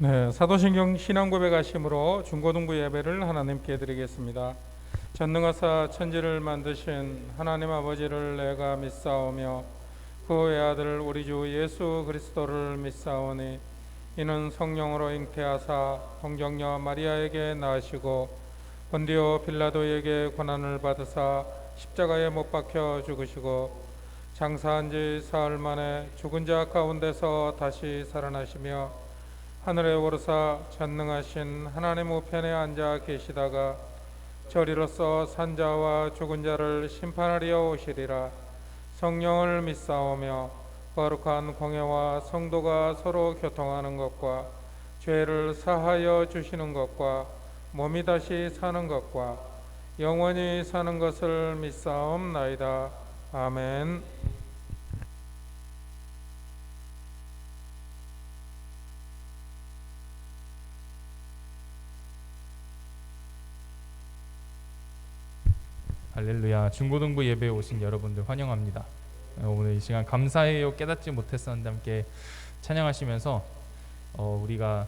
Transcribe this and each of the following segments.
네, 사도신경 신앙고백 하심으로 중고등부 예배를 하나님께 드리겠습니다. 전능하사 천지를 만드신 하나님 아버지를 내가 믿사오며 그 외아들 우리 주 예수 그리스도를 믿사오니 이는 성령으로 잉태하사 동정녀 마리아에게 낳으시고 본디오 빌라도에게 고난을 받으사 십자가에 못 박혀 죽으시고 장사한 지 사흘 만에 죽은 자 가운데서 다시 살아나시며 하늘에 오르사 전능하신 하나님 우편에 앉아 계시다가 저리로서 산자와 죽은 자를 심판하리어 오시리라. 성령을 믿사오며 거룩한 공회와 성도가 서로 교통하는 것과 죄를 사하여 주시는 것과 몸이 다시 사는 것과 영원히 사는 것을 믿사옵나이다. 아멘. 할렐루야. 중고등부 예배에 오신 여러분들 환영합니다. 오늘 이 시간 감사해요 깨닫지 못했었는데 함께 찬양하시면서 우리가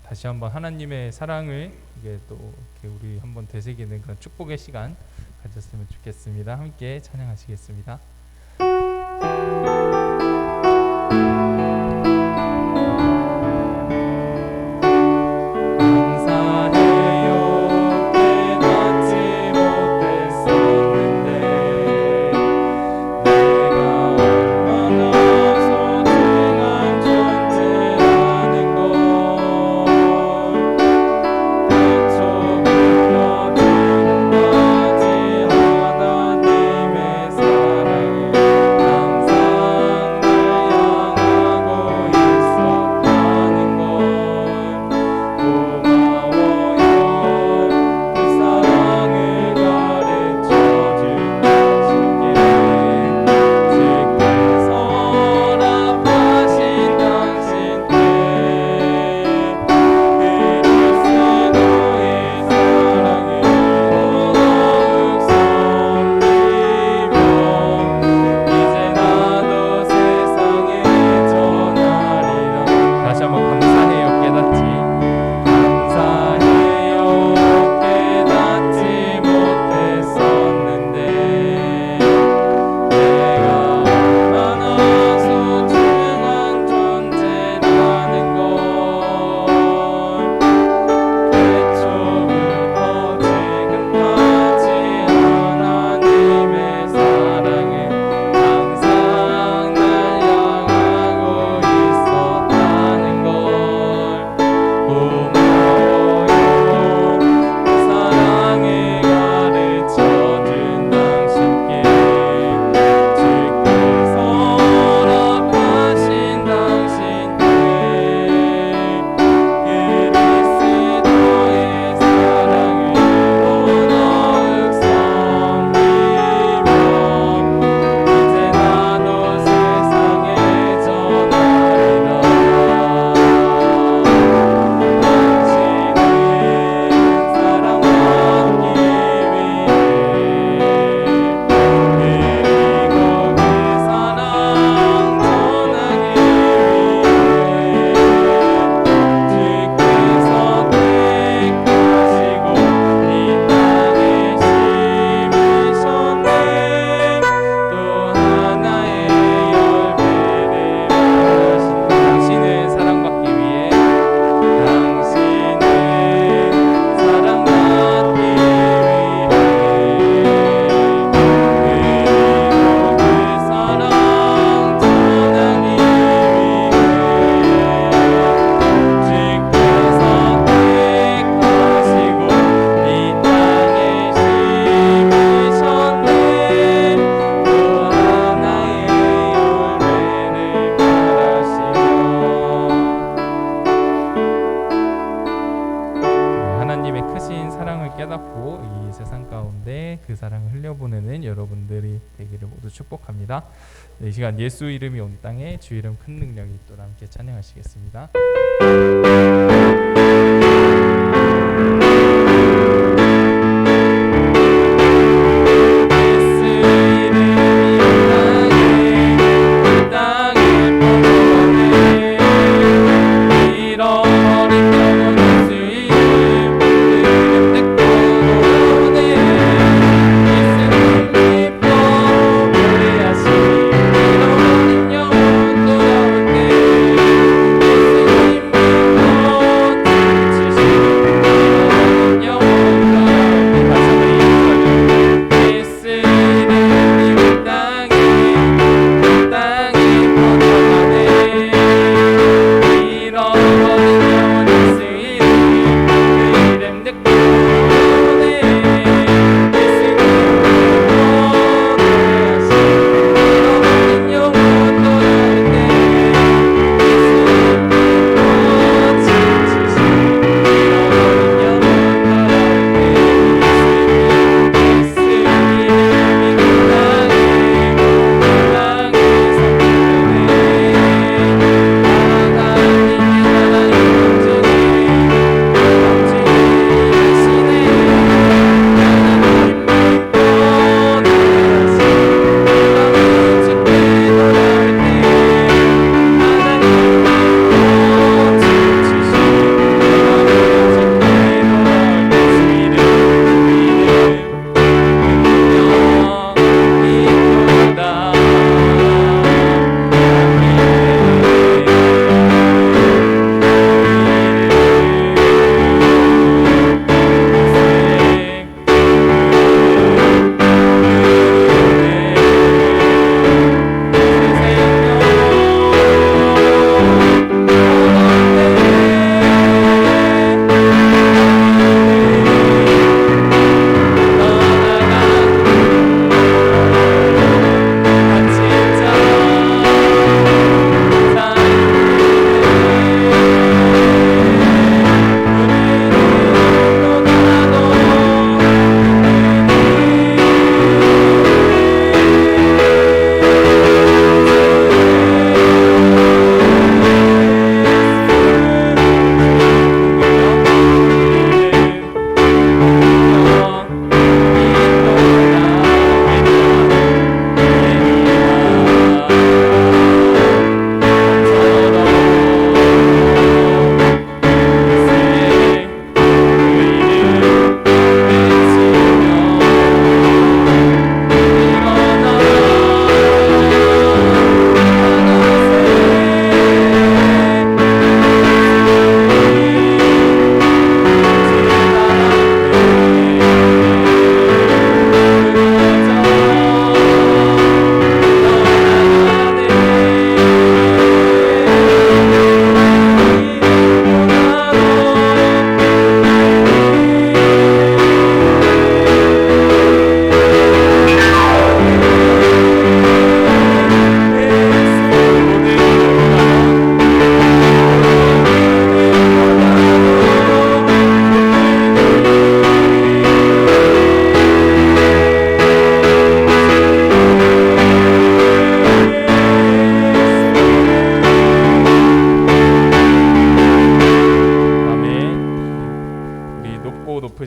다시 한번 하나님의 사랑을 이게 또 이렇게 우리 한번 되새기는 그런 축복의 시간 가졌으면 좋겠습니다. 함께 찬양하시겠습니다. 축복합니다. 네, 이 시간 예수 이름이 온 땅에 주 이름 큰 능력이 있도록 함께 찬양하시겠습니다. 땅에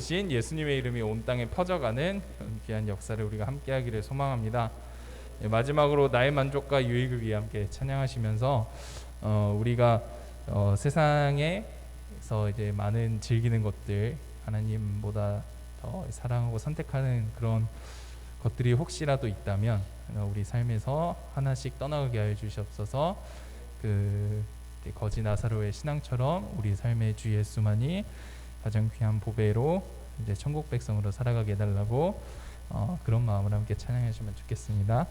대신 예수님의 이름이 온 땅에 퍼져가는 그런 귀한 역사를 우리가 함께하기를 소망합니다. 마지막으로 나의 만족과 유익을 위해 함께 찬양하시면서 우리가 세상에서 이제 많은 즐기는 것들, 하나님보다 더 사랑하고 선택하는 그런 것들이 혹시라도 있다면 우리 삶에서 하나씩 떠나가게 하여 주시옵소서. 그 거지 나사로의 신앙처럼 우리 삶의 주 예수만이 가장 귀한 보배로 이제 천국 백성으로 살아가게 해달라고 그런 마음으로 함께 찬양하시면 좋겠습니다.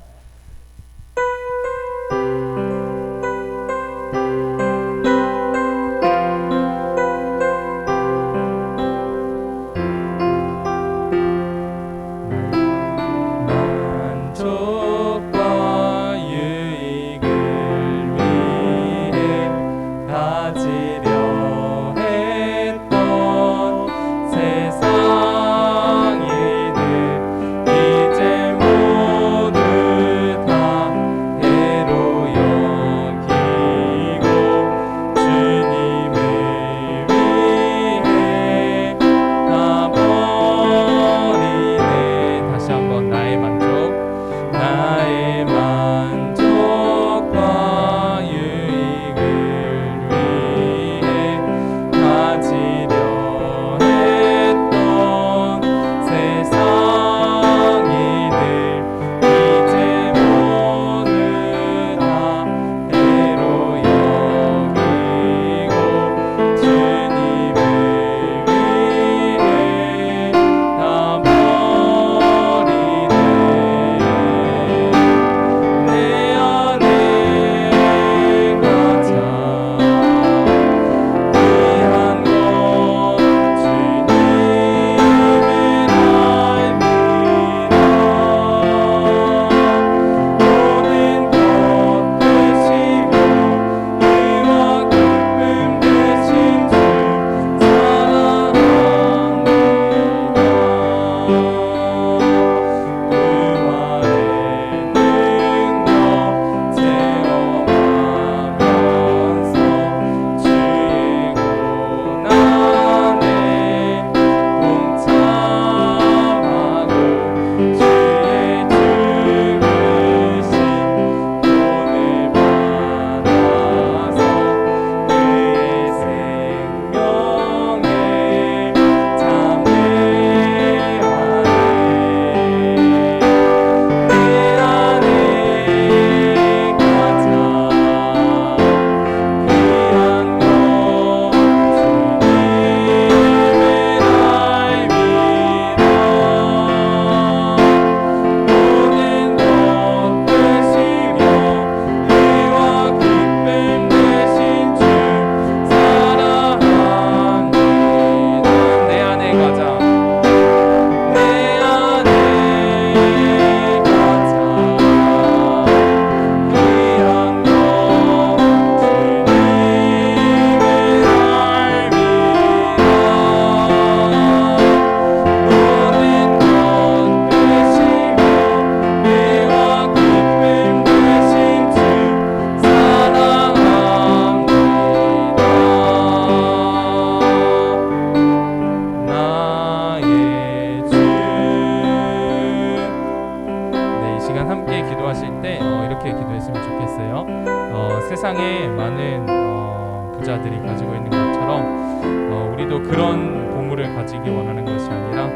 세상에 많은 부자들이 가지고 있는 것처럼 우리도 그런 보물을 가지기 원하는 것이 아니라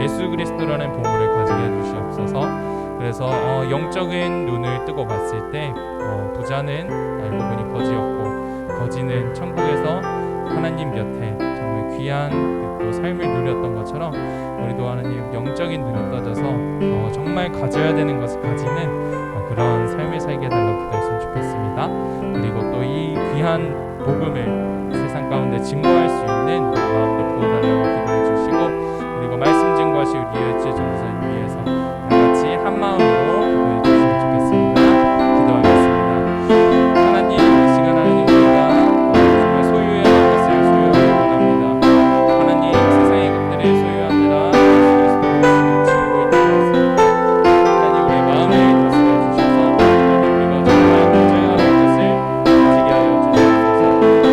예수 그리스도라는 보물을 가지게 해주시옵소서. 그래서 영적인 눈을 뜨고 봤을 때 부자는 알고 보니 거지였고 거지는 천국에서 하나님 곁에 정말 귀한 또 삶을 누렸던 것처럼 우리도 하나님 영적인 눈을 떠져서 정말 가져야 되는 것을 가지는 그런 삶을 살게 해달라고 기도했으면 좋겠습니다. 그리고 또 이 귀한 복음을 세상 가운데 증거할 수 있는 마음도 부어달라고 기도해 주시고, 그리고 말씀 증거하실 우리 이혜지 전도사님 위해서 같이 한 마음으로 기도해 주시면 좋겠습니다. 기도하겠습니다. 하나님, 이 시간 하나님 우리가 정말 소유해야 할 것을 소유하기 원합니다. 하나님, 세상의 것들을 소유하느라 예수 그리스도를 지키고 있는 것을 하나님 우리의 마음을 다스려 주셔서 하나님 우리가 정말 가져야 할 것을 지키게 하여 주시옵소서.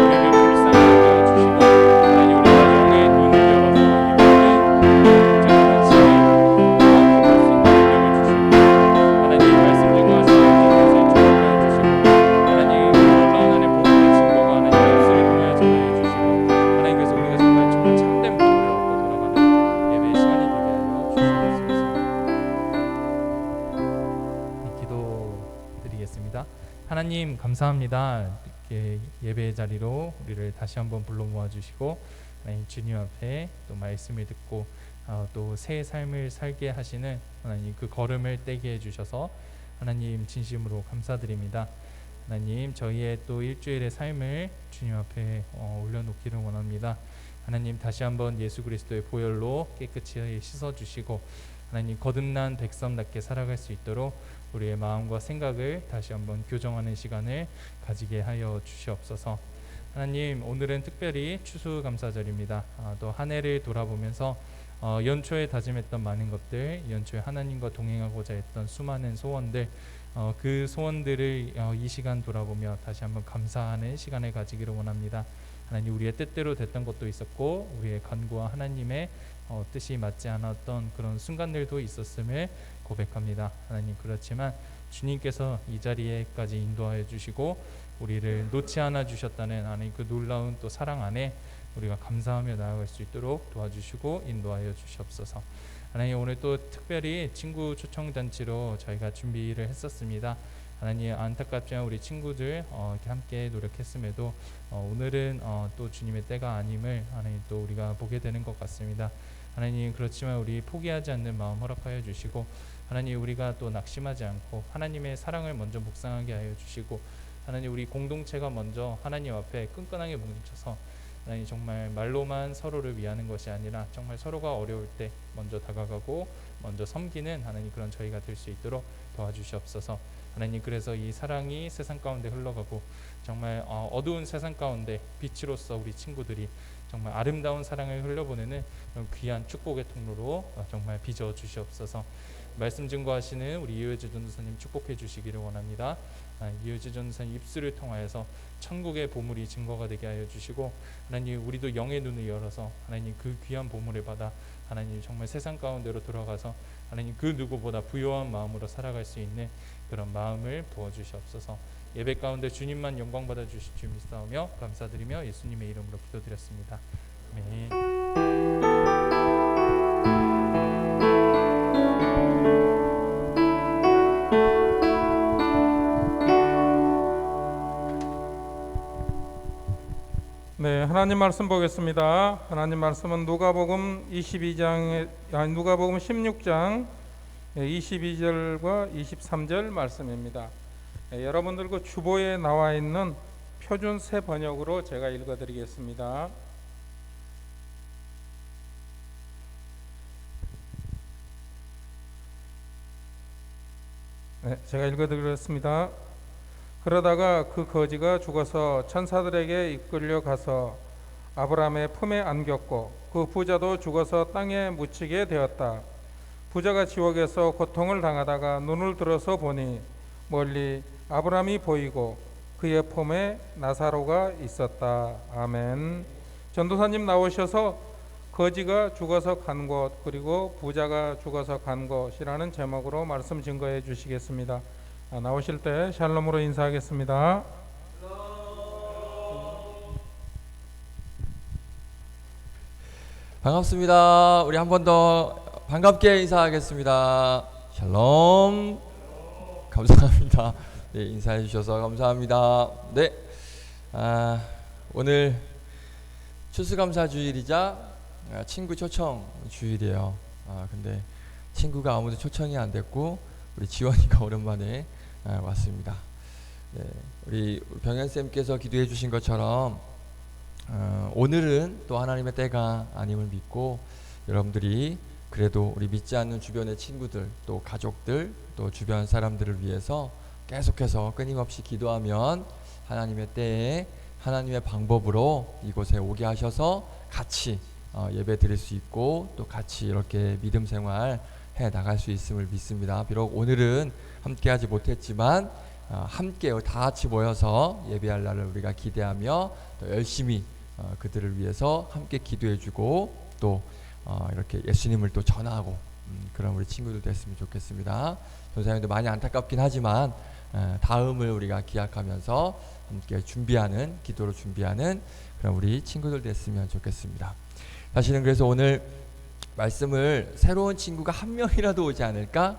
우리를 불쌍히 여겨 주시고 하나님 우리가 영의 눈을 열어서 이 모든 기도하겠습니다. 하나님 감사합니다. 이렇게 예배의 자리로 우리를 다시 한번 불러 모아주시고 하나님 주님 앞에 또 말씀을 듣고 또 새 삶을 살게 하시는 하나님 그 걸음을 떼게 해주셔서 하나님 진심으로 감사드립니다. 하나님 저희의 또 일주일의 삶을 주님 앞에 올려놓기를 원합니다. 하나님 다시 한번 예수 그리스도의 보혈로 깨끗이 씻어주시고 하나님 거듭난 백성답게 살아갈 수 있도록 우리의 마음과 생각을 다시 한번 교정하는 시간을 가지게 하여 주시옵소서. 하나님 오늘은 특별히 추수감사절입니다. 또 한 해를 돌아보면서 연초에 다짐했던 많은 것들, 연초에 하나님과 동행하고자 했던 수많은 소원들, 그 소원들을 이 시간 돌아보며 다시 한번 감사하는 시간을 가지기를 원합니다. 하나님 우리의 뜻대로 됐던 것도 있었고 우리의 간구와 하나님의 뜻이 맞지 않았던 그런 순간들도 있었음을 고백합니다. 하나님 그렇지만 주님께서 이 자리에까지 인도하여 주시고 우리를 놓지 않아 주셨다는 하나님 그 놀라운 또 사랑 안에 우리가 감사하며 나아갈 수 있도록 도와주시고 인도하여 주시옵소서. 하나님 오늘 또 특별히 친구 초청잔치로 저희가 준비를 했었습니다. 하나님 안타깝지만 우리 친구들 이렇게 함께 노력했음에도 오늘은 또 주님의 때가 아님을 하나님 또 우리가 보게 되는 것 같습니다. 하나님 그렇지만 우리 포기하지 않는 마음 허락하여 주시고 하나님 우리가 또 낙심하지 않고 하나님의 사랑을 먼저 묵상하게 하여 주시고 하나님 우리 공동체가 먼저 하나님 앞에 끈끈하게 뭉쳐서 하나님 정말 말로만 서로를 위하는 것이 아니라 정말 서로가 어려울 때 먼저 다가가고 먼저 섬기는 하나님 그런 저희가 될 수 있도록 도와주시옵소서. 하나님 그래서 이 사랑이 세상 가운데 흘러가고 정말 어두운 세상 가운데 빛으로서 우리 친구들이 정말 아름다운 사랑을 흘려보내는 그런 귀한 축복의 통로로 정말 빚어 주시옵소서. 말씀 증거하시는 우리 이효재 전도사님 축복해 주시기를 원합니다. 이효재 전도사님 입술을 통하여서 천국의 보물이 증거가 되게 하여 주시고 하나님 우리도 영의 눈을 열어서 하나님 그 귀한 보물을 받아 하나님 정말 세상 가운데로 들어가서 하나님 그 누구보다 부요한 마음으로 살아갈 수 있는 그런 마음을 부어주시옵소서. 예배 가운데 주님만 영광 받아 주실 줄 믿사오며 감사드리며 예수님의 이름으로 기도드렸습니다. 아멘. 네, 하나님 말씀 보겠습니다. 하나님 말씀은 누가복음 16장 22절과 23절 말씀입니다. 여러분들 그 주보에 나와 있는 표준 새 번역으로 제가 읽어드리겠습니다. 네, 제가 읽어드리겠습니다. 그러다가 그 거지가 죽어서 천사들에게 이끌려 가서 아브라함의 품에 안겼고 그 부자도 죽어서 땅에 묻히게 되었다. 부자가 지옥에서 고통을 당하다가 눈을 들어서 보니 멀리 아브라함이 보이고 그의 품에 나사로가 있었다. 아멘. 전도사님 나오셔서 거지가 죽어서 간 곳 그리고 부자가 죽어서 간 곳이라는 제목으로 말씀 증거해 주시겠습니다. 나오실 때 샬롬으로 인사하겠습니다. 반갑습니다. 우리 한 번 더 반갑게 인사하겠습니다. 샬롬. 감사합니다. 네, 인사해 주셔서 감사합니다. 네, 오늘 추수감사 주일이자 친구 초청 주일이에요. 근데 친구가 아무도 초청이 안 됐고 우리 지원이가 오랜만에 왔습니다. 네, 우리 병현쌤께서 기도해 주신 것처럼 오늘은 또 하나님의 때가 아님을 믿고 여러분들이 그래도 우리 믿지 않는 주변의 친구들 또 가족들 또 주변 사람들을 위해서 계속해서 끊임없이 기도하면 하나님의 때에 하나님의 방법으로 이곳에 오게 하셔서 같이 예배 드릴 수 있고 또 같이 이렇게 믿음 생활 해 나갈 수 있음을 믿습니다. 비록 오늘은 함께하지 못했지만 함께 다 같이 모여서 예배할 날을 우리가 기대하며 또 열심히 그들을 위해서 함께 기도해주고 또 이렇게 예수님을 또 전하고 그런 우리 친구들 됐으면 좋겠습니다. 전사님도 많이 안타깝긴 하지만 다음을 우리가 기약하면서 함께 준비하는 기도로 준비하는 그런 우리 친구들 됐으면 좋겠습니다. 사실은 그래서 오늘 말씀을 새로운 친구가 한 명이라도 오지 않을까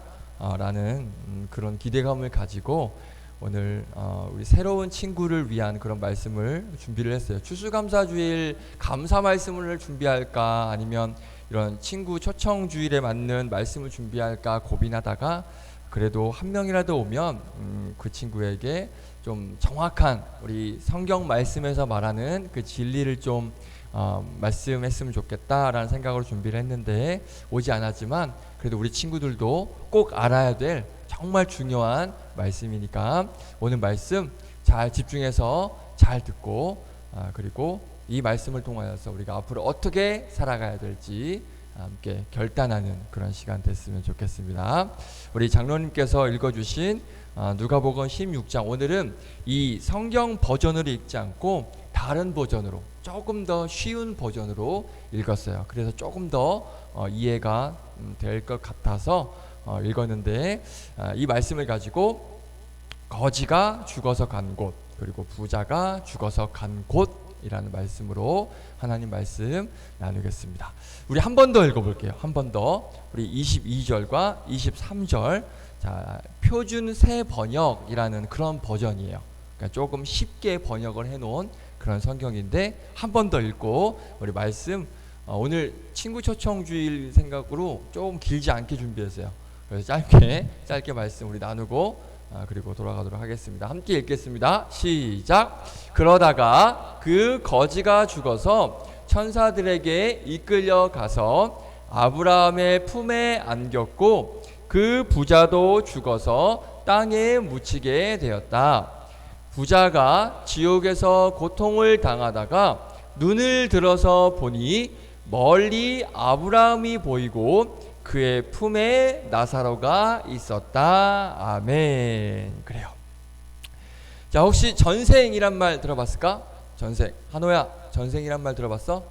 라는 그런 기대감을 가지고 오늘 우리 새로운 친구를 위한 그런 말씀을 준비를 했어요. 추수감사주일 감사 말씀을 준비할까 아니면 이런 친구 초청주일에 맞는 말씀을 준비할까 고민하다가 그래도 한 명이라도 오면 그 친구에게 좀 정확한 우리 성경 말씀에서 말하는 그 진리를 좀 말씀했으면 좋겠다라는 생각으로 준비를 했는데 오지 않았지만 그래도 우리 친구들도 꼭 알아야 될 정말 중요한 말씀이니까 오늘 말씀 잘 집중해서 잘 듣고 그리고 이 말씀을 통하여서 우리가 앞으로 어떻게 살아가야 될지 함께 결단하는 그런 시간 됐으면 좋겠습니다. 우리 장로님께서 읽어주신 누가복음 16장 오늘은 이 성경 버전으로 읽지 않고 다른 버전으로 조금 더 쉬운 버전으로 읽었어요. 그래서 조금 더 이해가 될 것 같아서 읽었는데 이 말씀을 가지고 거지가 죽어서 간 곳 그리고 부자가 죽어서 간 곳이라는 말씀으로 하나님 말씀 나누겠습니다. 우리 한 번 더 읽어볼게요. 한 번 더 우리 22절과 23절 자, 표준 새 번역이라는 그런 버전이에요. 그러니까 조금 쉽게 번역을 해놓은 그런 성경인데 한 번 더 읽고 우리 말씀 오늘 친구 초청주일 생각으로 조금 길지 않게 준비했어요. 그래서 짧게 말씀 우리 나누고 그리고 돌아가도록 하겠습니다. 함께 읽겠습니다. 시작. 그러다가 그 거지가 죽어서 천사들에게 이끌려 가서 아브라함의 품에 안겼고 그 부자도 죽어서 땅에 묻히게 되었다. 부자가 지옥에서 고통을 당하다가 눈을 들어서 보니 멀리 아브라함이 보이고 그의 품에 나사로가 있었다. 아멘. 그래요. 자, 혹시 전생이란 말 들어봤을까? 전생. 한호야, 전생이란 말 들어봤어?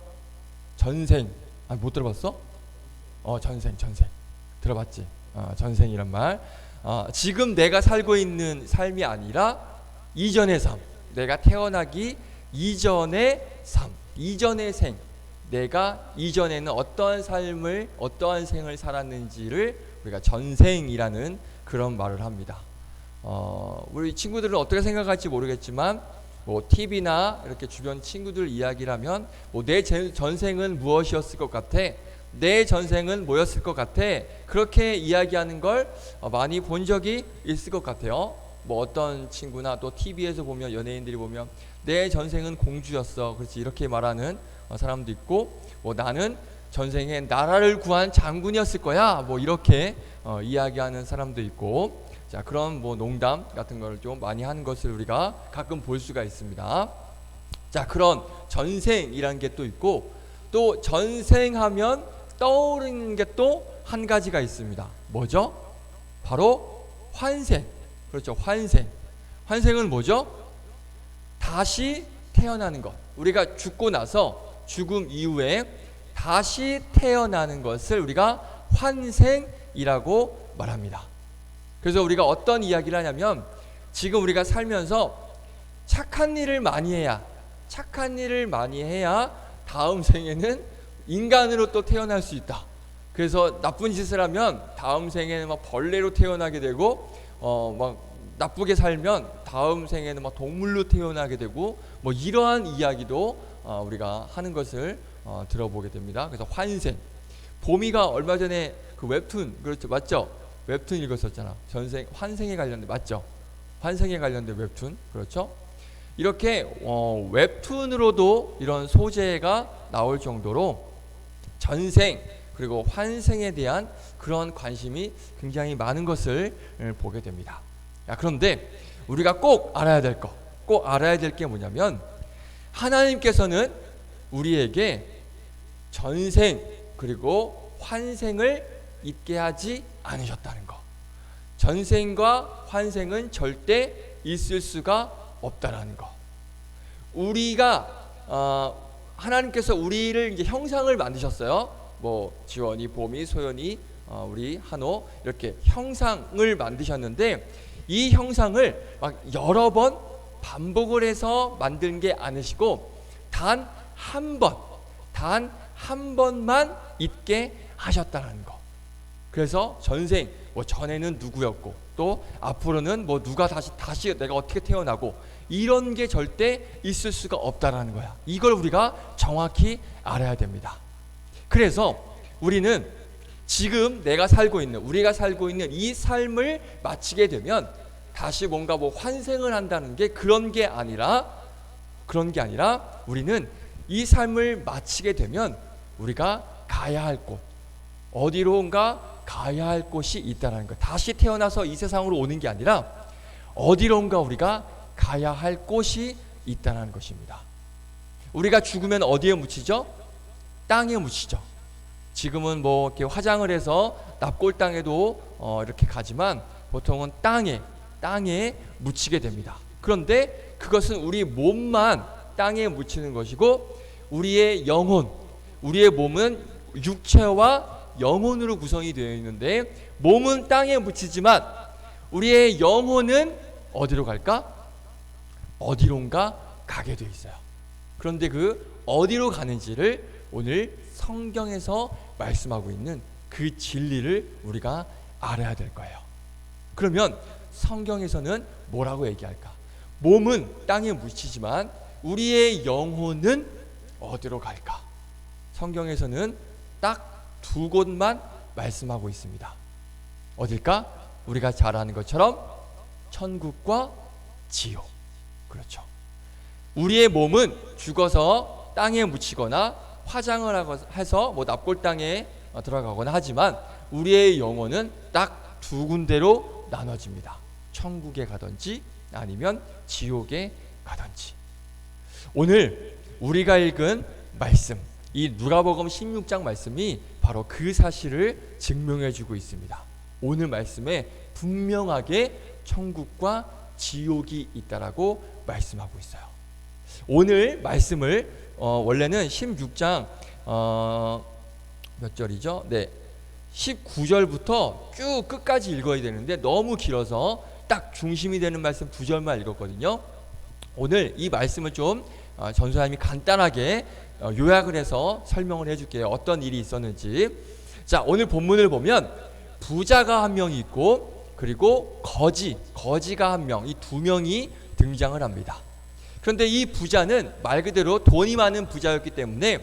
전생. 못 들어봤어? 전생. 들어봤지? 전생이란 말. 지금 내가 살고 있는 삶이 아니라 이전의 삶. 내가 태어나기 이전의 삶. 이전의 생. 내가 이전에는 어떠한 삶을 어떠한 생을 살았는지를 우리가 전생이라는 그런 말을 합니다. 우리 친구들은 어떻게 생각할지 모르겠지만 뭐 TV나 이렇게 주변 친구들 이야기라면 뭐 내 전생은 무엇이었을 것 같아? 내 전생은 뭐였을 것 같아? 그렇게 이야기하는 걸 많이 본 적이 있을 것 같아요. 뭐 어떤 친구나 또 TV에서 보면 연예인들이 보면 내 전생은 공주였어. 그렇지 이렇게 말하는 사람도 있고 뭐 나는 전생에 나라를 구한 장군이었을 거야. 뭐 이렇게 이야기하는 사람도 있고 자 그런 뭐 농담 같은 걸 좀 많이 하는 것을 우리가 가끔 볼 수가 있습니다. 자 그런 전생이라는 게 또 있고 또 전생하면 떠오르는 게 또 한 가지가 있습니다. 뭐죠? 바로 환생. 그렇죠. 환생. 환생은 뭐죠? 다시 태어나는 것. 우리가 죽고 나서 죽음 이후에 다시 태어나는 것을 우리가 환생이라고 말합니다. 그래서 우리가 어떤 이야기를 하냐면 지금 우리가 살면서 착한 일을 많이 해야 다음 생에는 인간으로 또 태어날 수 있다. 그래서 나쁜 짓을 하면 다음 생에는 막 벌레로 태어나게 되고 막 나쁘게 살면 다음 생에는 막 동물로 태어나게 되고 뭐 이러한 이야기도 우리가 하는 것을 들어보게 됩니다. 그래서 환생. 보미가 얼마 전에 그 웹툰 그렇죠 맞죠? 웹툰 읽었었잖아. 전생 환생에 관련된 맞죠? 환생에 관련된 웹툰 그렇죠? 이렇게 웹툰으로도 이런 소재가 나올 정도로 전생 그리고 환생에 대한 그런 관심이 굉장히 많은 것을 보게 됩니다. 그런데 우리가 꼭 알아야 될 게 뭐냐면 하나님께서는 우리에게 전생 그리고 환생을 있게 하지 않으셨다는 거. 전생과 환생은 절대 있을 수가 없다라는 거. 우리가 하나님께서 우리를 이제 형상을 만드셨어요. 뭐 지원이, 봄이, 소연이, 우리 한호 이렇게 형상을 만드셨는데 이 형상을 막 여러 번 반복을 해서 만든 게 아니시고 단 한 번만 있게 하셨다는 거. 그래서 전생 뭐 전에는 누구였고 또 앞으로는 뭐 누가 다시 내가 어떻게 태어나고 이런 게 절대 있을 수가 없다라는 거야. 이걸 우리가 정확히 알아야 됩니다. 그래서 우리는 지금 우리가 살고 있는 이 삶을 마치게 되면 다시 뭔가 뭐 환생을 한다는 게 그런 게 아니라 우리는 이 삶을 마치게 되면 우리가 가야 할 곳, 어디론가 가야 할 곳이 있다는 거예요. 다시 태어나서 이 세상으로 오는 게 아니라 어디론가 우리가 가야 할 곳이 있다는 것입니다. 우리가 죽으면 어디에 묻히죠? 땅에 묻히죠. 지금은 뭐 이렇게 화장을 해서 납골 땅에도 이렇게 가지만 보통은 땅에 묻히게 됩니다. 그런데 그것은 우리 몸만 땅에 묻히는 것이고 우리의 영혼, 우리의 몸은 육체와 영혼으로 구성이 되어 있는데 몸은 땅에 묻히지만 우리의 영혼은 어디로 갈까? 어디론가 가게 돼 있어요. 그런데 그 어디로 가는지를 오늘 성경에서 말씀하고 있는 그 진리를 우리가 알아야 될 거예요. 그러면 성경에서는 뭐라고 얘기할까? 몸은 땅에 묻히지만 우리의 영혼은 어디로 갈까? 성경에서는 딱 두 곳만 말씀하고 있습니다. 어딜까? 우리가 잘 아는 것처럼 천국과 지옥. 그렇죠. 우리의 몸은 죽어서 땅에 묻히거나 화장을 해서 뭐 납골 땅에 들어가거나 하지만 우리의 영혼은 딱 두 군데로 나눠집니다. 천국에 가든지 아니면 지옥에 가든지. 오늘 우리가 읽은 말씀, 이 누가복음 16장 말씀이 바로 그 사실을 증명해 주고 있습니다. 오늘 말씀에 분명하게 천국과 지옥이 있다라고 말씀하고 있어요. 오늘 말씀을 원래는 16장 몇 절이죠? 네, 19절부터 쭉 끝까지 읽어야 되는데 너무 길어서 딱 중심이 되는 말씀 2절만 읽었거든요. 오늘 이 말씀을 좀 전사님이 간단하게 요약을 해서 설명을 해줄게요. 어떤 일이 있었는지. 자, 오늘 본문을 보면 부자가 한 명 있고 그리고 거지가 한 명, 이 두 명이 등장을 합니다. 그런데 이 부자는 말 그대로 돈이 많은 부자였기 때문에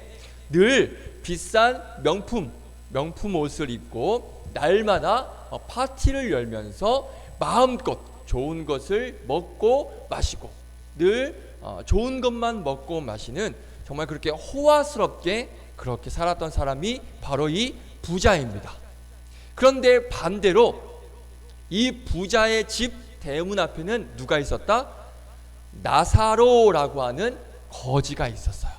늘 비싼 명품 옷을 입고 날마다 파티를 열면서 마음껏 좋은 것을 먹고 마시고 늘 좋은 것만 먹고 마시는 정말 그렇게 호화스럽게 그렇게 살았던 사람이 바로 이 부자입니다. 그런데 반대로 이 부자의 집 대문 앞에는 누가 있었다? 나사로라고 하는 거지가 있었어요.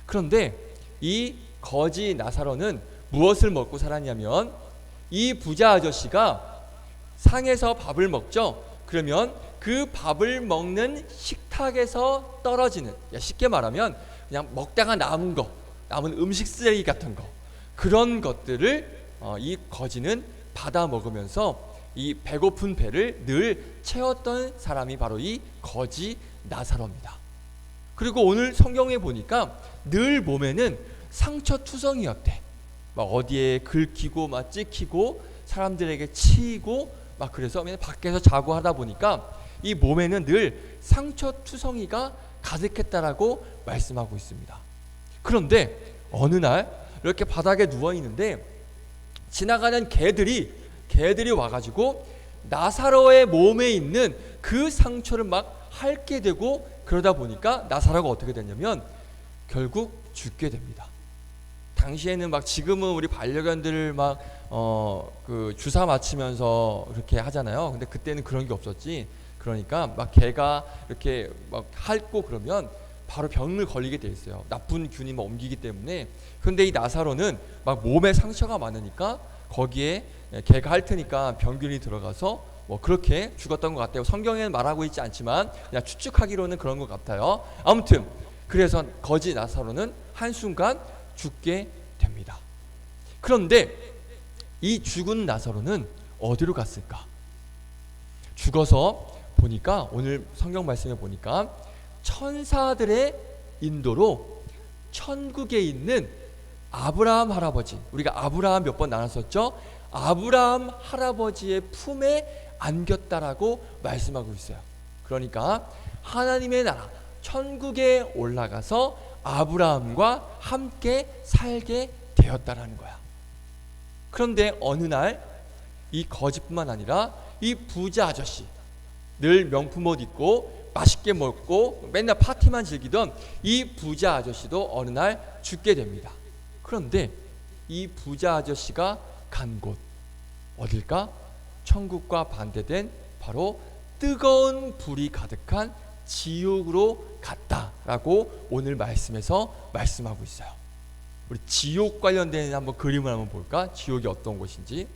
그런데 이 거지 나사로는 무엇을 먹고 살았냐면 이 부자 아저씨가 상에서 밥을 먹죠. 그러면 그 밥을 먹는 식탁에서 떨어지는, 쉽게 말하면 그냥 먹다가 남은 음식 쓰레기 같은 거, 그런 것들을 이 거지는 받아 먹으면서 이 배고픈 배를 늘 채웠던 사람이 바로 이 거지 나사로입니다. 그리고 오늘 성경에 보니까 늘 몸에는 상처투성이었대. 막 어디에 긁히고 막 찍히고 사람들에게 치이고 막 그래서 밖에서 자고 하다 보니까 이 몸에는 늘 상처투성이가 가득했다라고 말씀하고 있습니다. 그런데 어느 날 이렇게 바닥에 누워 있는데 지나가는 개들이 와가지고 나사로의 몸에 있는 그 상처를 막 핥게 되고 그러다 보니까 나사로가 어떻게 됐냐면 결국 죽게 됩니다. 당시에는 막 지금은 우리 반려견들을 막 그 주사 맞히면서 그렇게 하잖아요. 근데 그때는 그런 게 없었지. 그러니까 막 개가 이렇게 막 핥고 그러면 바로 병을 걸리게 돼 있어요. 나쁜 균이 막 옮기기 때문에. 근데 이 나사로는 막 몸에 상처가 많으니까 거기에 개가 핥으니까 병균이 들어가서 뭐 그렇게 죽었던 것 같아요. 성경에는 말하고 있지 않지만 그냥 추측하기로는 그런 것 같아요. 아무튼 그래서 거지 나사로는 한순간 죽게 됩니다. 그런데 이 죽은 나사로는 어디로 갔을까? 죽어서 보니까 오늘 성경 말씀에 보니까 천사들의 인도로 천국에 있는 아브라함 할아버지, 우리가 아브라함 몇 번 나눴었죠? 아브라함 할아버지의 품에 안겼다라고 말씀하고 있어요. 그러니까 하나님의 나라 천국에 올라가서 아브라함과 함께 살게 되었다라는 거야. 그런데 어느 날 이 거지뿐만 아니라 이 부자 아저씨, 늘 명품 옷 입고 맛있게 먹고 맨날 파티만 즐기던 이 부자 아저씨도 어느 날 죽게 됩니다. 그런데 이 부자 아저씨가 간 곳 어딜까? 천국과 반대된 바로 뜨거운 불이 가득한 지옥으로 갔다라고 오늘 말씀에서 말씀하고 있어요. 우리 지옥 관련된 한번 그림을 한번 볼까? 지옥이 어떤 곳인지.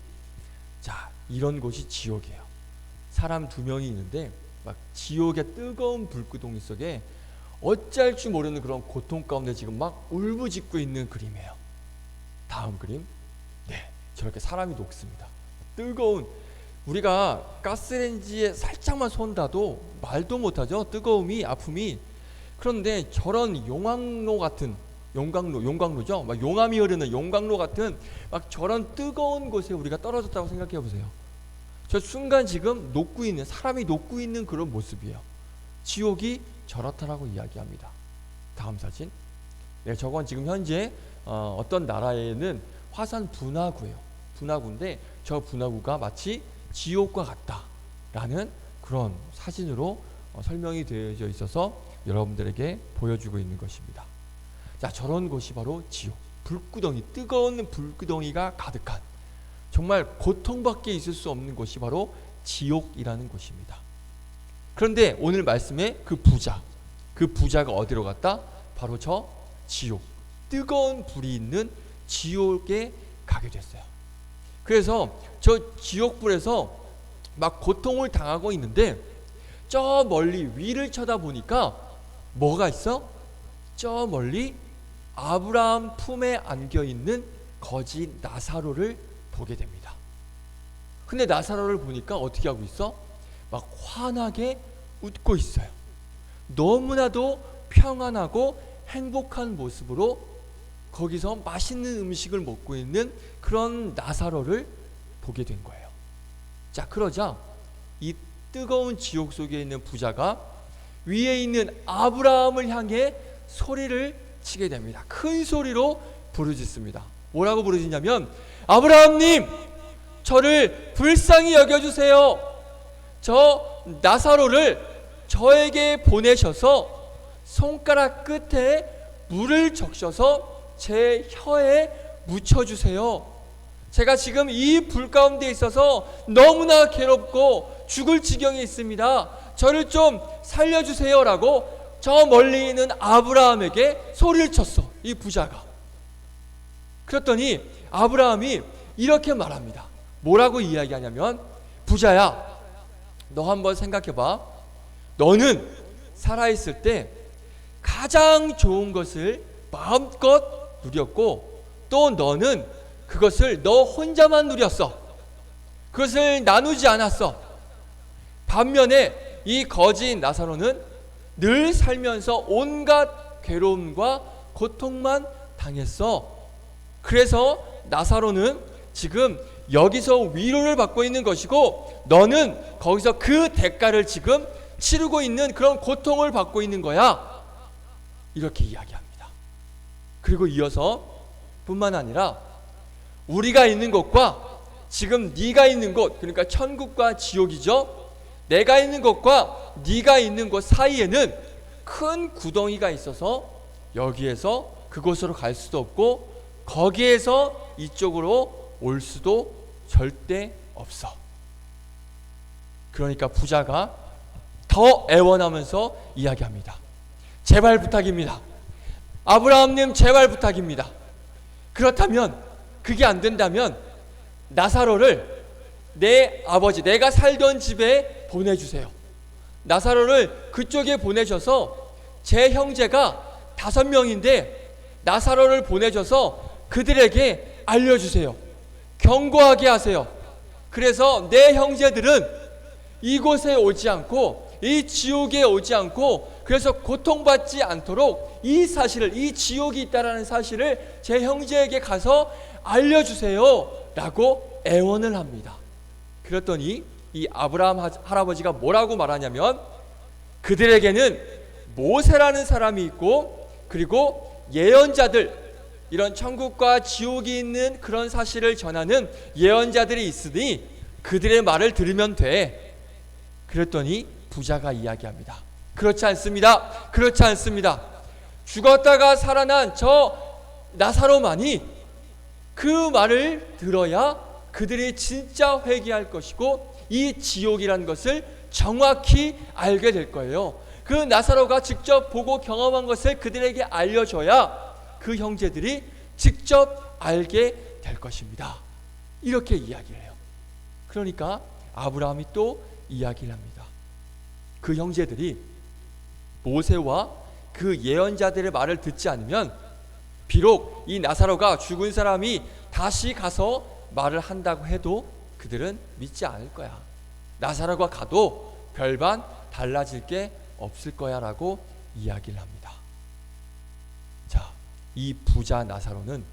자, 이런 곳이 지옥이에요. 사람 2명이 있는데 막 지옥의 뜨거운 불구덩이 속에 어찌할 줄 모르는 그런 고통 가운데 지금 막 울부짖고 있는 그림이에요. 다음 그림. 네, 저렇게 사람이 녹습니다. 뜨거운, 우리가 가스레인지에 살짝만 손 닿아도 말도 못하죠. 뜨거움이, 아픔이. 그런데 저런 용광로 같은, 용광로죠. 막 용암이 흐르는 용광로 같은 막 저런 뜨거운 곳에 우리가 떨어졌다고 생각해 보세요. 저 순간 지금 녹고 있는, 사람이 녹고 있는 그런 모습이에요. 지옥이 저렇다라고 이야기합니다. 다음 사진. 네, 저건 지금 현재 어떤 나라에는 화산 분화구예요. 분화구인데 저 분화구가 마치 지옥과 같다라는 그런 사진으로 설명이 되어져 있어서 여러분들에게 보여주고 있는 것입니다. 자, 저런 곳이 바로 지옥. 불구덩이, 뜨거운 불구덩이가 가득한, 정말 고통밖에 있을 수 없는 곳이 바로 지옥이라는 곳입니다. 그런데 오늘 말씀에 그 부자가 어디로 갔다? 바로 저 지옥, 뜨거운 불이 있는 지옥에 가게 됐어요. 그래서 저 지옥불에서 막 고통을 당하고 있는데 저 멀리 위를 쳐다보니까 뭐가 있어? 저 멀리 아브라함 품에 안겨있는 거지 나사로를 보게 됩니다. 근데 나사로를 보니까 어떻게 하고 있어? 막 환하게 웃고 있어요. 너무나도 평안하고 행복한 모습으로 거기서 맛있는 음식을 먹고 있는 그런 나사로를 보게 된 거예요. 자, 그러자 이 뜨거운 지옥 속에 있는 부자가 위에 있는 아브라함을 향해 소리를 치게 됩니다. 큰 소리로 부르짖습니다. 뭐라고 부르짖냐면, 아브라함님, 저를 불쌍히 여겨주세요. 저 나사로를 저에게 보내셔서 손가락 끝에 물을 적셔서 제 혀에 묻혀주세요. 제가 지금 이 불 가운데 있어서 너무나 괴롭고 죽을 지경에 있습니다. 저를 좀 살려주세요 라고 저 멀리 있는 아브라함에게 소리를 쳤어, 이 부자가. 그랬더니 아브라함이 이렇게 말합니다. 뭐라고 이야기하냐면, 부자야, 너 한번 생각해봐. 너는 살아있을 때 가장 좋은 것을 마음껏 누렸고, 또 너는 그것을 너 혼자만 누렸어. 그것을 나누지 않았어. 반면에 이 거지 나사로는 늘 살면서 온갖 괴로움과 고통만 당했어. 그래서 나사로는 지금 여기서 위로를 받고 있는 것이고, 너는 거기서 그 대가를 지금 치르고 있는 그런 고통을 받고 있는 거야. 이렇게 이야기합니다. 그리고 이어서 뿐만 아니라 우리가 있는 곳과 지금 네가 있는 곳, 그러니까 천국과 지옥이죠. 내가 있는 곳과 네가 있는 곳 사이에는 큰 구덩이가 있어서 여기에서 그곳으로 갈 수도 없고 거기에서 이쪽으로 올 수도 절대 없어. 그러니까 부자가 더 애원하면서 이야기합니다. 제발 부탁입니다. 아브라함님, 제발 부탁입니다. 그렇다면, 그게 안 된다면 나사로를 내 아버지, 내가 살던 집에 보내주세요. 나사로를 그쪽에 보내셔서, 제 형제가 5명인데 나사로를 보내셔서 그들에게 알려주세요. 경고하게 하세요. 그래서 내 형제들은 이곳에 오지 않고 이 지옥에 오지 않고, 그래서 고통받지 않도록 이 사실을, 이 지옥이 있다라는 사실을 제 형제에게 가서 알려주세요 라고 애원을 합니다. 그랬더니 이 아브라함 할아버지가 뭐라고 말하냐면 그들에게는 모세라는 사람이 있고 그리고 예언자들, 이런 천국과 지옥이 있는 그런 사실을 전하는 예언자들이 있으니 그들의 말을 들으면 돼. 그랬더니 부자가 이야기합니다. 그렇지 않습니다. 그렇지 않습니다. 죽었다가 살아난 저 나사로만이 그 말을 들어야 그들이 진짜 회개할 것이고 이 지옥이라는 것을 정확히 알게 될 거예요. 그 나사로가 직접 보고 경험한 것을 그들에게 알려줘야 그 형제들이 직접 알게 될 것입니다. 이렇게 이야기를 해요. 그러니까 아브라함이 또 이야기를 합니다. 그 형제들이 모세와 그 예언자들의 말을 듣지 않으면 비록 이 나사로가 죽은 사람이 다시 가서 말을 한다고 해도 그들은 믿지 않을 거야. 나사로가 가도 별반 달라질 게 없을 거야 라고 이야기를 합니다. 자, 이 부자 나사로는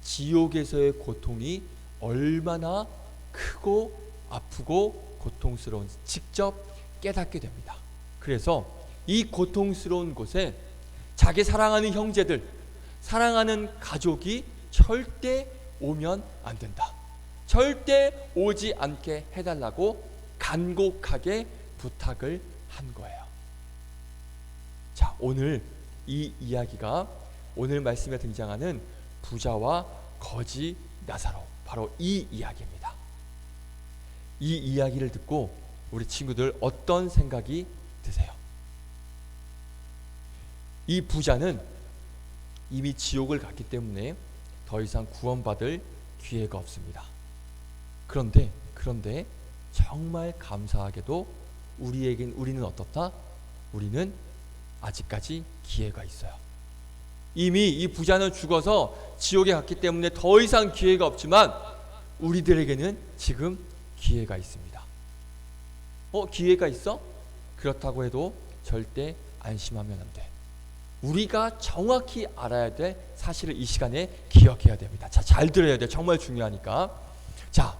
지옥에서의 고통이 얼마나 크고 아프고 고통스러운지 직접 깨닫게 됩니다. 그래서 이 고통스러운 곳에 자기 사랑하는 형제들, 사랑하는 가족이 절대 오면 안 된다. 절대 오지 않게 해달라고 간곡하게 부탁을 한 거예요. 자, 오늘 이 이야기가 오늘 말씀에 등장하는 부자와 거지 나사로, 바로 이 이야기입니다. 이 이야기를 듣고 우리 친구들 어떤 생각이 드세요? 이 부자는 이미 지옥을 갔기 때문에 더 이상 구원받을 기회가 없습니다. 그런데 정말 감사하게도 우리는 어떻다? 우리는 아직까지 기회가 있어요. 이미 이 부자는 죽어서 지옥에 갔기 때문에 더 이상 기회가 없지만 우리들에게는 지금 기회가 있습니다. 기회가 있어? 그렇다고 해도 절대 안심하면 안 돼. 우리가 정확히 알아야 될 사실을 이 시간에 기억해야 됩니다. 자, 잘 들어야 돼. 정말 중요하니까. 자,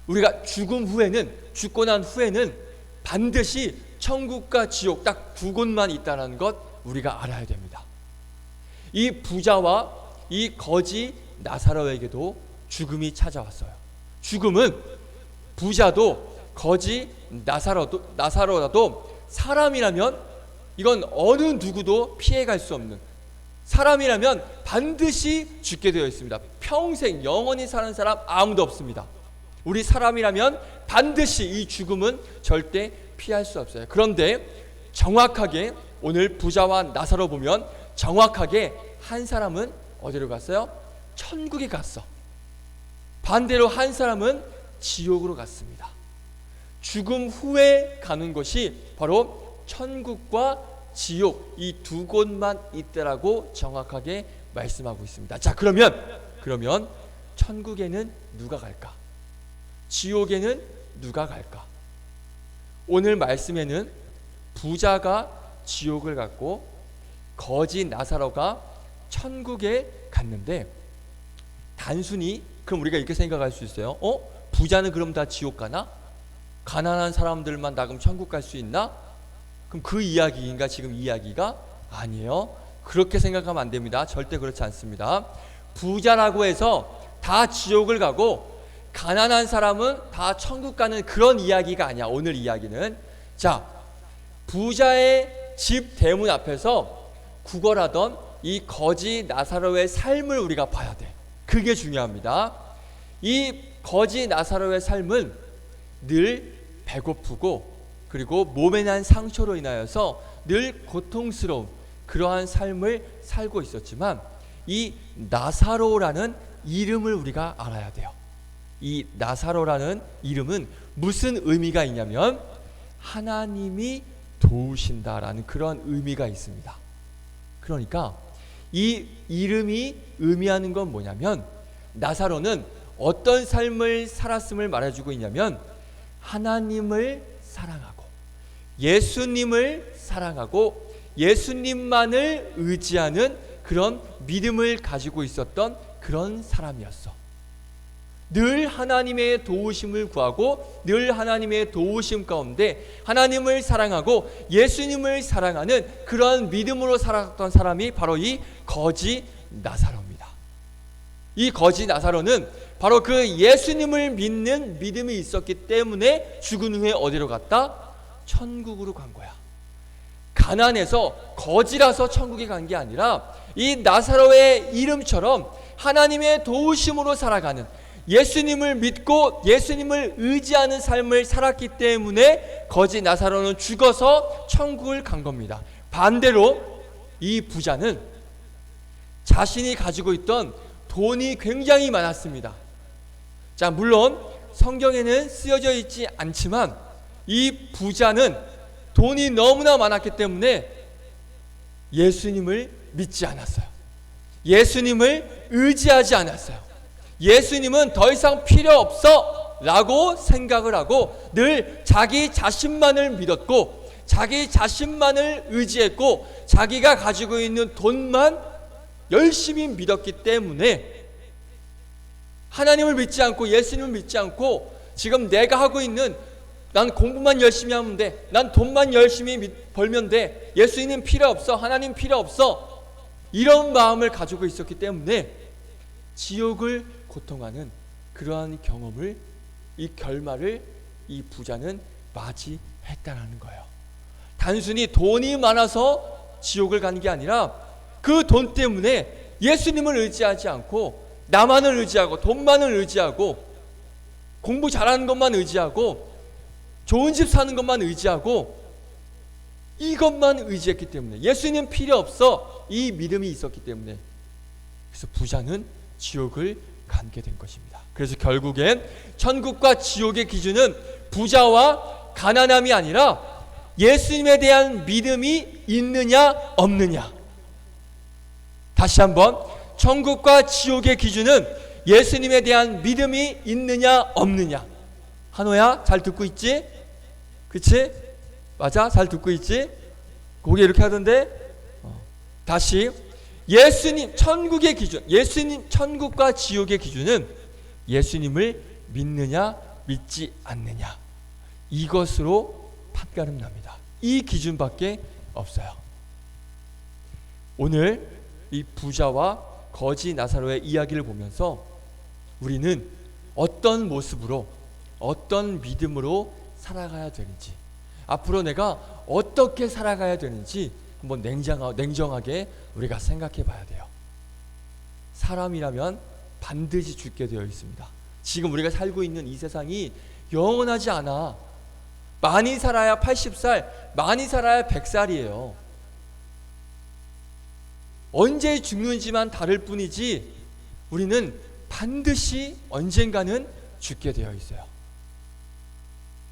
우리가 죽고 난 후에는 반드시 천국과 지옥 딱 두 곳만 있다는 것 우리가 알아야 됩니다. 이 부자와 이 거지 나사로에게도 죽음이 찾아왔어요. 죽음은 부자도 거지 나사로라도 사람이라면 이건 어느 누구도 피해갈 수 없는, 사람이라면 반드시 죽게 되어 있습니다. 평생 영원히 사는 사람 아무도 없습니다. 우리 사람이라면 반드시 이 죽음은 절대 피할 수 없어요. 그런데 정확하게 오늘 부자와 나사로 보면 정확하게 한 사람은 어디로 갔어요? 천국에 갔어. 반대로 한 사람은 지옥으로 갔습니다. 죽음 후에 가는 것이 바로 천국과 지옥 이 두 곳만 있더라고 정확하게 말씀하고 있습니다. 자, 그러면 천국에는 누가 갈까? 지옥에는 누가 갈까? 오늘 말씀에는 부자가 지옥을 갔고 거지 나사로가 천국에 갔는데 단순히 그럼 우리가 이렇게 생각할 수 있어요. 부자는 그럼 다 지옥 가나? 가난한 사람들만 다 그럼 천국 갈 수 있나? 그럼 그 이야기인가 지금 이야기가? 아니에요. 그렇게 생각하면 안 됩니다. 절대 그렇지 않습니다. 부자라고 해서 다 지옥을 가고 가난한 사람은 다 천국 가는 그런 이야기가 아니야. 오늘 이야기는. 자, 부자의 집 대문 앞에서 구걸하던 이 거지 나사로의 삶을 우리가 봐야 돼. 그게 중요합니다. 이 거지 나사로의 삶은 늘 배고프고 그리고 몸에 난 상처로 인하여서 늘 고통스러운 그러한 삶을 살고 있었지만 이 나사로라는 이름을 우리가 알아야 돼요. 이 나사로라는 이름은 무슨 의미가 있냐면 하나님이 도우신다라는 그런 의미가 있습니다. 그러니까 이 이름이 의미하는 건 뭐냐면 나사로는 어떤 삶을 살았음을 말해주고 있냐면 하나님을 사랑하고 예수님을 사랑하고 예수님만을 의지하는 그런 믿음을 가지고 있었던 그런 사람이었어. 늘 하나님의 도우심을 구하고 늘 하나님의 도우심 가운데 하나님을 사랑하고 예수님을 사랑하는 그러한 믿음으로 살았던 사람이 바로 이 거지 나사로입니다. 이 거지 나사로는 바로 그 예수님을 믿는 믿음이 있었기 때문에 죽은 후에 어디로 갔다? 천국으로 간 거야. 가난해서 거지라서 천국에 간 게 아니라 이 나사로의 이름처럼 하나님의 도우심으로 살아가는, 예수님을 믿고 예수님을 의지하는 삶을 살았기 때문에 거지 나사로는 죽어서 천국을 간 겁니다. 반대로 이 부자는 자신이 가지고 있던 돈이 굉장히 많았습니다. 자, 물론 성경에는 쓰여져 있지 않지만 이 부자는 돈이 너무나 많았기 때문에 예수님을 믿지 않았어요. 예수님을 의지하지 않았어요. 예수님은 더 이상 필요 없어 라고 생각을 하고 늘 자기 자신만을 믿었고 자기 자신만을 의지했고 자기가 가지고 있는 돈만 열심히 믿었기 때문에 하나님을 믿지 않고 예수님을 믿지 않고 지금 내가 하고 있는, 난 공부만 열심히 하면 돼, 난 돈만 열심히 벌면 돼, 예수님 필요 없어, 하나님 필요 없어, 이런 마음을 가지고 있었기 때문에 지옥을 고통하는 그러한 경험을, 이 결말을 이 부자는 맞이했다라는 거예요. 단순히 돈이 많아서 지옥을 가는 게 아니라 그 돈 때문에 예수님을 의지하지 않고 나만을 의지하고 돈만을 의지하고 공부 잘하는 것만 의지하고 좋은 집 사는 것만 의지하고 이것만 의지했기 때문에 예수님 필요 없어, 이 믿음이 있었기 때문에 그래서 부자는 지옥을 가게 된 것입니다. 그래서 결국엔 천국과 지옥의 기준은 부자와 가난함이 아니라 예수님에 대한 믿음이 있느냐 없느냐. 다시 한번, 천국과 지옥의 기준은 예수님에 대한 믿음이 있느냐 없느냐. 한호야, 잘 듣고 있지? 그치? 맞아? 잘 듣고 있지? 고개 이렇게 하던데? 다시, 예수님 천국의 기준, 예수님 천국과 지옥의 기준은 예수님을 믿느냐 믿지 않느냐, 이것으로 판가름 납니다. 이 기준밖에 없어요. 오늘 이 부자와 거지 나사로의 이야기를 보면서 우리는 어떤 모습으로, 어떤 믿음으로 살아가야 되는지, 앞으로 내가 어떻게 살아가야 되는지 한번 냉정하게 우리가 생각해 봐야 돼요. 사람이라면 반드시 죽게 되어 있습니다. 지금 우리가 살고 있는 이 세상이 영원하지 않아. 많이 살아야 80살, 많이 살아야 100살이에요. 언제 죽는지만 다를 뿐이지 우리는 반드시 언젠가는 죽게 되어 있어요.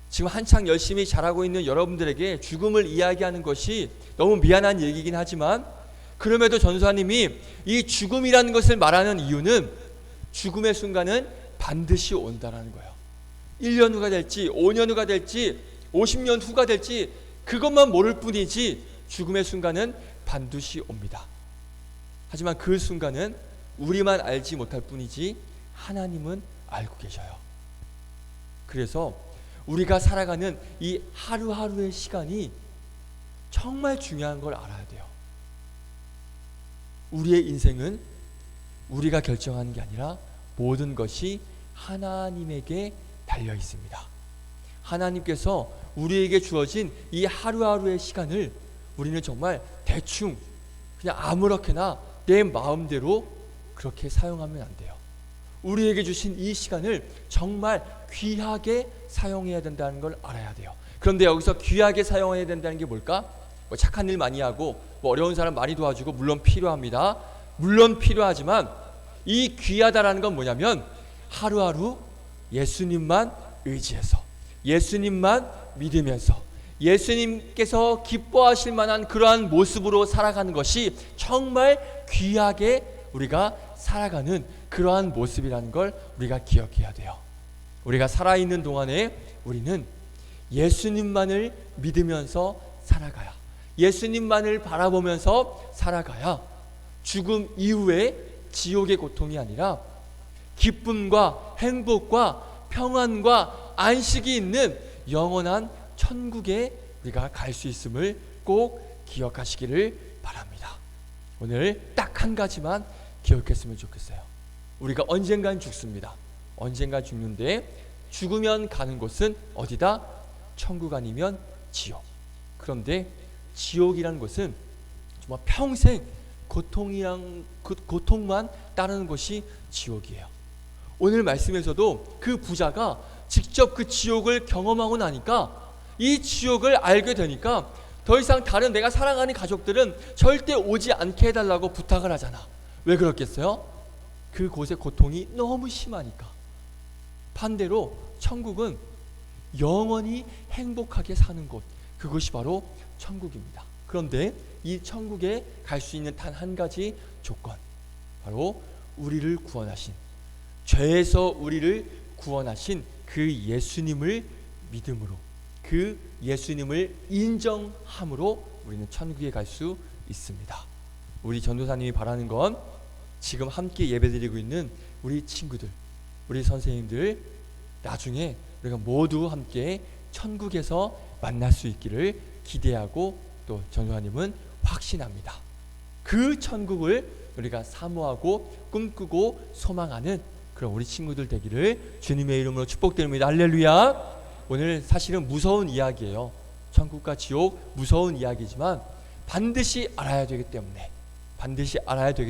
지금 한창 열심히 잘하고 있는 여러분들에게 죽음을 이야기하는 것이 너무 미안한 얘기긴 하지만, 그럼에도 전도사님이 이 죽음이라는 것을 말하는 이유는 죽음의 순간은 반드시 온다라는 거예요. 1년 후가 될지 5년 후가 될지 50년 후가 될지 그것만 모를 뿐이지 죽음의 순간은 반드시 옵니다. 하지만 그 순간은 우리만 알지 못할 뿐이지 하나님은 알고 계셔요. 그래서 우리가 살아가는 이 하루하루의 시간이 정말 중요한 걸 알아야 돼요. 우리의 인생은 우리가 결정하는 게 아니라 모든 것이 하나님에게 달려 있습니다. 하나님께서 우리에게 주어진 이 하루하루의 시간을 우리는 정말 대충 그냥 아무렇게나 내 마음대로 그렇게 사용하면 안 돼요. 우리에게 주신 이 시간을 정말 귀하게 사용해야 된다는 걸 알아야 돼요. 그런데 여기서 귀하게 사용해야 된다는 게 뭘까? 뭐 착한 일 많이 하고 뭐 어려운 사람 많이 도와주고 물론 필요합니다. 물론 필요하지만 이 귀하다라는 건 뭐냐면 하루하루 예수님만 의지해서, 예수님만 믿으면서 예수님께서 기뻐하실 만한 그러한 모습으로 살아가는 것이 정말 귀하게 우리가 살아가는 그러한 모습이라는 걸 우리가 기억해야 돼요. 우리가 살아있는 동안에 우리는 예수님만을 믿으면서 살아가야, 예수님만을 바라보면서 살아가야 죽음 이후에 지옥의 고통이 아니라 기쁨과 행복과 평안과 안식이 있는 영원한 천국에 우리가 갈 수 있음을 꼭 기억하시기를 바랍니다. 오늘 딱 한 가지만 기억했으면 좋겠어요. 우리가 언젠간 죽습니다. 언젠간 죽는데 죽으면 가는 곳은 어디다? 천국 아니면 지옥. 그런데 지옥이라는 것은 정말 평생 고통만 따르는 것이 지옥이에요. 오늘 말씀에서도 그 부자가 직접 그 지옥을 경험하고 나니까 이 지옥을 알게 되니까 더 이상 다른 내가 사랑하는 가족들은 절대 오지 않게 해달라고 부탁을 하잖아. 왜 그렇겠어요? 그곳의 고통이 너무 심하니까. 반대로 천국은 영원히 행복하게 사는 곳, 그것이 바로 천국입니다. 그런데 이 천국에 갈 수 있는 단 한 가지 조건, 바로 우리를 구원하신, 죄에서 우리를 구원하신 그 예수님을 믿음으로, 그 예수님을 인정함으로 우리는 천국에 갈 수 있습니다. 우리 전도사님이 바라는 건 지금 함께 예배드리고 있는 우리 친구들, 우리 선생님들, 나중에 우리가 모두 함께 천국에서 만날 수 있기를 기대하고, 또 전도사님은 확신합니다. 그 천국을 우리가 사모하고 꿈꾸고 소망하는 그런 우리 친구들 되기를 주님의 이름으로 축복드립니다. 할렐루야. 오늘 사실은 무서운 이야기예요. 천국과 지옥, 무서운 이야기지만 반드시 알아야 되기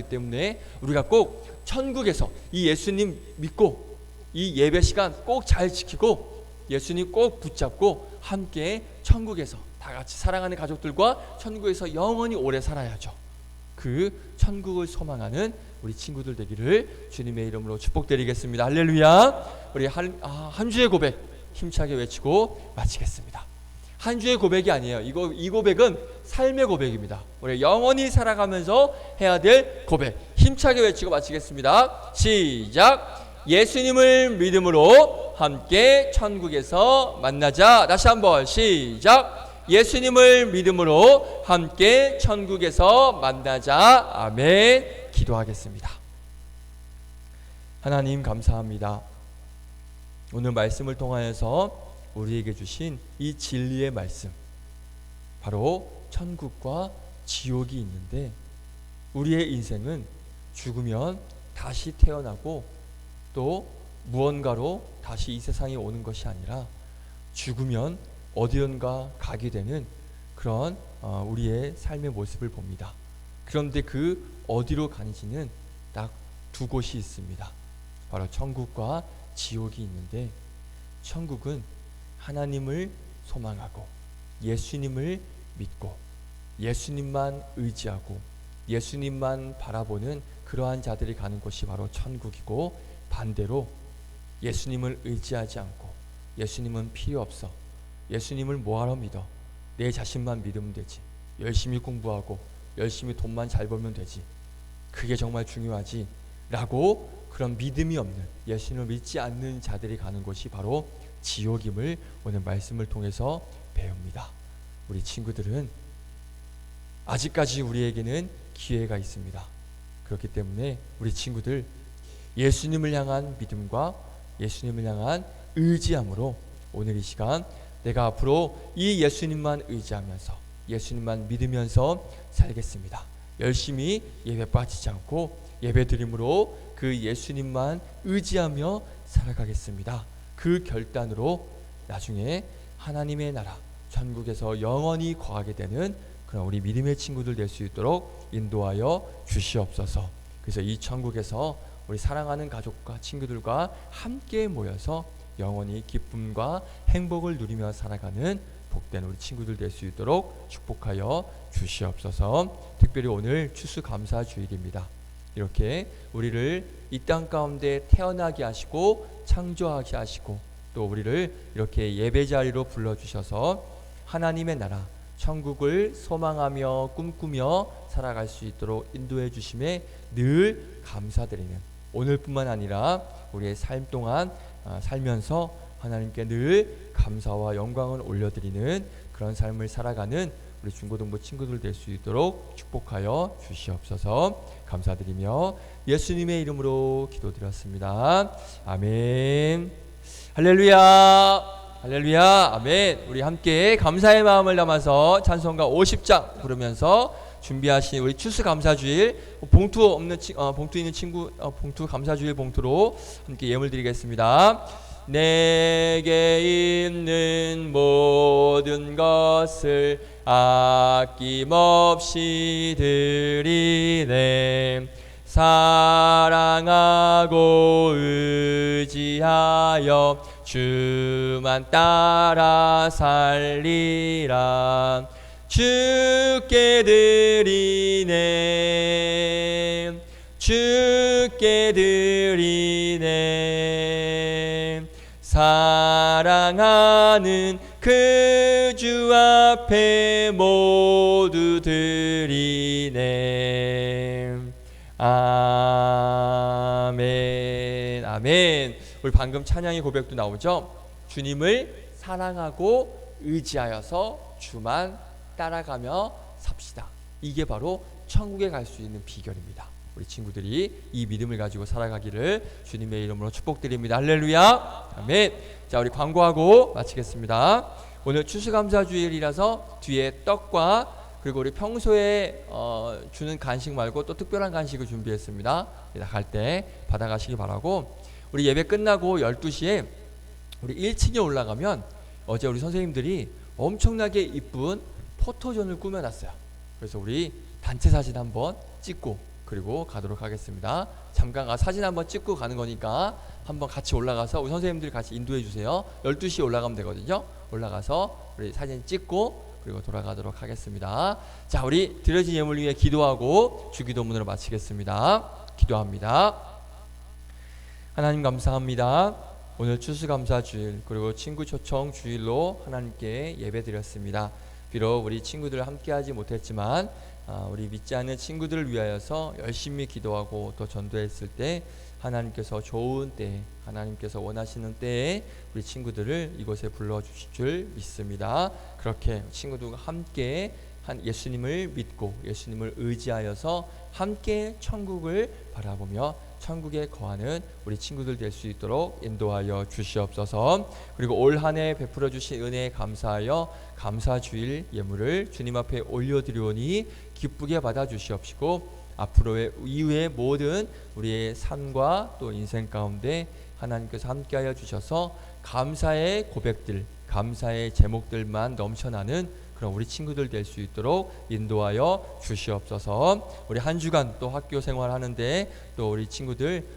때문에 우리가 꼭 천국에서 이 예수님 믿고 이 예배 시간 꼭 잘 지키고 예수님 꼭 붙잡고 함께 천국에서 다 같이 사랑하는 가족들과 천국에서 영원히 오래 살아야죠. 그 천국을 소망하는 우리 친구들 되기를 주님의 이름으로 축복드리겠습니다. 할렐루야. 우리 한 주의 고백 힘차게 외치고 마치겠습니다. 한 주의 고백이 아니에요. 이 고백은 삶의 고백입니다. 우리 영원히 살아가면서 해야 될 고백 힘차게 외치고 마치겠습니다. 시작. 예수님을 믿음으로 함께 천국에서 만나자. 다시 한번 시작. 예수님을 믿음으로 함께 천국에서 만나자. 아멘. 기도하겠습니다. 하나님 감사합니다. 오늘 말씀을 통하여서 우리에게 주신 이 진리의 말씀, 바로 천국과 지옥이 있는데 우리의 인생은 죽으면 다시 태어나고 또 무언가로 다시 이 세상에 오는 것이 아니라 죽으면 어디론가 가게 되는 그런 우리의 삶의 모습을 봅니다. 그런데 그 어디로 가는지는 딱 두 곳이 있습니다. 바로 천국과 지옥이 있는데, 천국은 하나님을 소망하고 예수님을 믿고 예수님만 의지하고 예수님만 바라보는 그러한 자들이 가는 곳이 바로 천국이고, 반대로 예수님을 의지하지 않고 예수님은 필요 없어, 예수님을 뭐하러 믿어, 내 자신만 믿으면 되지, 열심히 공부하고 열심히 돈만 잘 벌면 되지, 그게 정말 중요하지 라고 그런 믿음이 없는, 예수님을 믿지 않는 자들이 가는 곳이 바로 지옥임을 오늘 말씀을 통해서 배웁니다. 우리 친구들은 아직까지 우리에게는 기회가 있습니다. 그렇기 때문에 우리 친구들 예수님을 향한 믿음과 예수님을 향한 의지함으로 오늘 이 시간 내가 앞으로 이 예수님만 의지하면서 예수님만 믿으면서 살겠습니다. 열심히 예배 빠지지 않고 예배 드림으로 그 예수님만 의지하며 살아가겠습니다. 그 결단으로 나중에 하나님의 나라 천국에서 영원히 거하게 되는 그런 우리 믿음의 친구들 될 수 있도록 인도하여 주시옵소서. 그래서 이 천국에서 우리 사랑하는 가족과 친구들과 함께 모여서 영원히 기쁨과 행복을 누리며 살아가는 복된 우리 친구들 될 수 있도록 축복하여 주시옵소서. 특별히 오늘 추수감사주일입니다. 이렇게 우리를 이 땅 가운데 태어나게 하시고 창조하게 하시고 또 우리를 이렇게 예배 자리로 불러주셔서 하나님의 나라 천국을 소망하며 꿈꾸며 살아갈 수 있도록 인도해 주심에 늘 감사드리는, 오늘뿐만 아니라 우리의 삶 동안 살면서 하나님께 늘 감사와 영광을 올려드리는 그런 삶을 살아가는 우리 중고등부 친구들 될 수 있도록 축복하여 주시옵소서. 감사드리며 예수님의 이름으로 기도드렸습니다. 아멘. 할렐루야. 할렐루야. 아멘. 우리 함께 감사의 마음을 담아서 찬송가 50장 부르면서 준비하신 우리 추수감사주일 봉투 있는 친구 봉투 감사주일 봉투로 함께 예물 드리겠습니다. 내게 있는 모든 것을 아낌없이 드리네. 사랑하고 의지하여 주만 따라 살리라. 주께 드리네. 주께 드리네. 사랑하는 그 주 앞에 모두 드리네. 아멘. 아멘. 우리 방금 찬양의 고백도 나오죠. 주님을 사랑하고 의지하여서 주만 따라가며 삽시다. 이게 바로 천국에 갈 수 있는 비결입니다. 우리 친구들이 이 믿음을 가지고 살아가기를 주님의 이름으로 축복드립니다. 할렐루야. 아멘. 자, 우리 광고하고 마치겠습니다. 오늘 추수감사주일이라서 뒤에 떡과 그리고 우리 평소에 주는 간식 말고 또 특별한 간식을 준비했습니다. 갈 때 받아가시기 바라고, 우리 예배 끝나고 12시에 우리 1층에 올라가면 어제 우리 선생님들이 엄청나게 이쁜 포토존을 꾸며놨어요. 그래서 우리 단체 사진 한번 찍고 그리고 가도록 하겠습니다. 잠깐 사진 한번 찍고 가는 거니까 한번 같이 올라가서 우리 선생님들 같이 인도해 주세요. 12시에 올라가면 되거든요. 올라가서 우리 사진 찍고 그리고 돌아가도록 하겠습니다. 자, 우리 드려진 예물 위해 기도하고 주기도문으로 마치겠습니다. 기도합니다. 하나님 감사합니다. 오늘 추수감사주일 그리고 친구 초청 주일로 하나님께 예배드렸습니다. 비록 우리 친구들 함께하지 못했지만 우리 믿지 않는 친구들을 위하여서 열심히 기도하고 또 전도했을 때 하나님께서 좋은 때, 하나님께서 원하시는 때에 우리 친구들을 이곳에 불러주실 줄 믿습니다. 그렇게 친구들과 함께 예수님을 믿고 예수님을 의지하여서 함께 천국을 바라보며 천국에 거하는 우리 친구들 될 수 있도록 인도하여 주시옵소서. 그리고 올 한 해 베풀어 주신 은혜에 감사하여 감사주일 예물을 주님 앞에 올려드리오니 기쁘게 받아 주시옵시고, 앞으로의 이후의 모든 우리의 삶과 또 인생 가운데 하나님께서 함께하여 주셔서 감사의 고백들, 감사의 제목들만 넘쳐나는 그런 우리 친구들 될 수 있도록 인도하여 주시옵소서. 우리 한 주간 또 학교 생활하는데 또 우리 친구들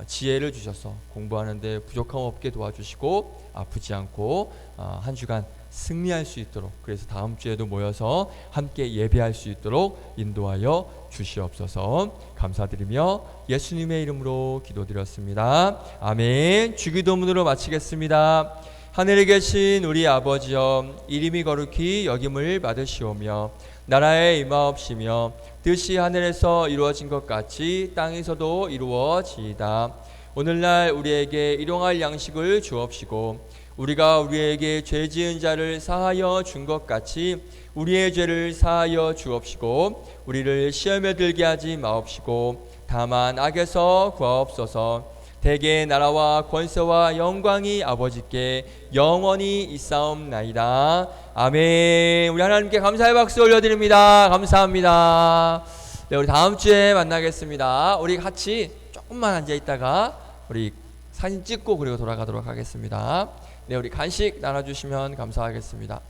지혜를 주셔서 공부하는데 부족함 없게 도와주시고 아프지 않고 한 주간 승리할 수 있도록, 그래서 다음 주에도 모여서 함께 예배할 수 있도록 인도하여 주시옵소서. 감사드리며 예수님의 이름으로 기도드렸습니다. 아멘. 주기도문으로 마치겠습니다. 하늘에 계신 우리 아버지여, 이름이 거룩히 여김을 받으시오며 나라에 임하옵시며 뜻이 하늘에서 이루어진 것 같이 땅에서도 이루어지이다. 오늘날 우리에게 일용할 양식을 주옵시고 우리가 우리에게 죄 지은 자를 사하여 준 것 같이 우리의 죄를 사하여 주옵시고 우리를 시험에 들게 하지 마옵시고 다만 악에서 구하옵소서. 대개 나라와 권세와 영광이 아버지께 영원히 있사옵나이다. 아멘. 우리 하나님께 감사의 박수 올려드립니다. 감사합니다. 네, 우리 다음 주에 만나겠습니다. 우리 같이 조금만 앉아 있다가 우리 사진 찍고 그리고 돌아가도록 하겠습니다. 네, 우리 간식 나눠주시면 감사하겠습니다.